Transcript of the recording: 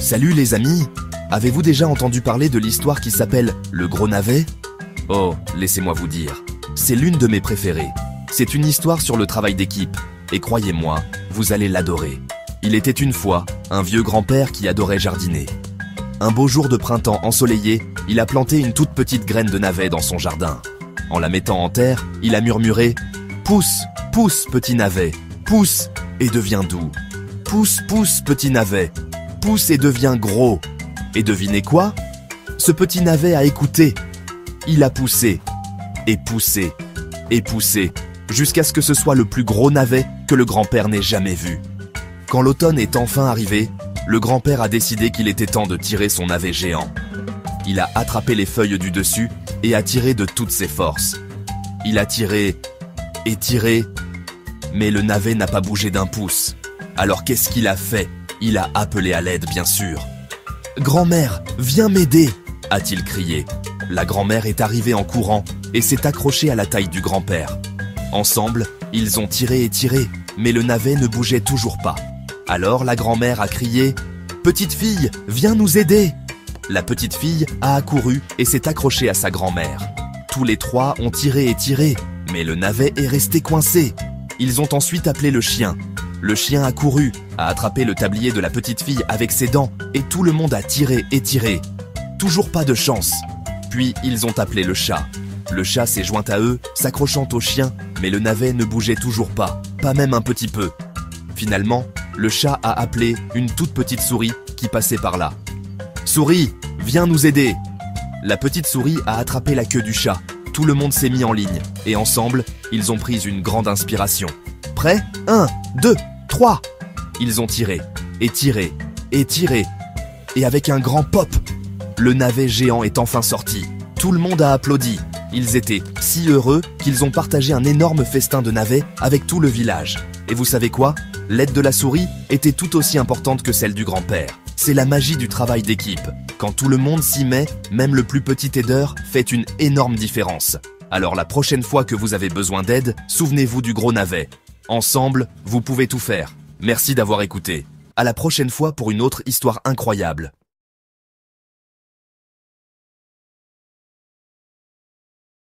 Salut les amis! Avez-vous déjà entendu parler de l'histoire qui s'appelle Le Gros Navet? Oh, laissez-moi vous dire, c'est l'une de mes préférées. C'est une histoire sur le travail d'équipe, et croyez-moi, vous allez l'adorer. Il était une fois un vieux grand-père qui adorait jardiner. Un beau jour de printemps ensoleillé, il a planté une toute petite graine de navet dans son jardin. En la mettant en terre, il a murmuré « Pousse, pousse, petit navet, pousse et deviens doux. Pousse, pousse, petit navet, pousse et deviens gros. » Et devinez quoi? Ce petit navet a écouté. Il a poussé, et poussé, et poussé, jusqu'à ce que ce soit le plus gros navet que le grand-père n'ait jamais vu. Quand l'automne est enfin arrivé, le grand-père a décidé qu'il était temps de tirer son navet géant. Il a attrapé les feuilles du dessus et a tiré de toutes ses forces. Il a tiré et tiré, mais le navet n'a pas bougé d'un pouce. Alors qu'est-ce qu'il a fait? Il a appelé à l'aide, bien sûr. « Grand-mère, viens m'aider !» a-t-il crié. La grand-mère est arrivée en courant et s'est accrochée à la taille du grand-père. Ensemble, ils ont tiré et tiré, mais le navet ne bougeait toujours pas. Alors la grand-mère a crié « Petite fille, viens nous aider !» La petite fille a accouru et s'est accrochée à sa grand-mère. Tous les trois ont tiré et tiré, mais le navet est resté coincé. Ils ont ensuite appelé le chien. Le chien a couru, a attrapé le tablier de la petite fille avec ses dents et tout le monde a tiré et tiré. Toujours pas de chance. Puis ils ont appelé le chat. Le chat s'est joint à eux, s'accrochant au chien, mais le navet ne bougeait toujours pas même un petit peu. Finalement, le chat a appelé une toute petite souris qui passait par là. « Souris, viens nous aider !» La petite souris a attrapé la queue du chat. Tout le monde s'est mis en ligne et ensemble, ils ont pris une grande inspiration. Prêts? 1, 2, 3. Ils ont tiré, et tiré, et tiré. Et avec un grand pop, le navet géant est enfin sorti. Tout le monde a applaudi. Ils étaient si heureux qu'ils ont partagé un énorme festin de navets avec tout le village. Et vous savez quoi? L'aide de la souris était tout aussi importante que celle du grand-père. C'est la magie du travail d'équipe. Quand tout le monde s'y met, même le plus petit aideur fait une énorme différence. Alors la prochaine fois que vous avez besoin d'aide, souvenez-vous du gros navet. Ensemble, vous pouvez tout faire. Merci d'avoir écouté. À la prochaine fois pour une autre histoire incroyable.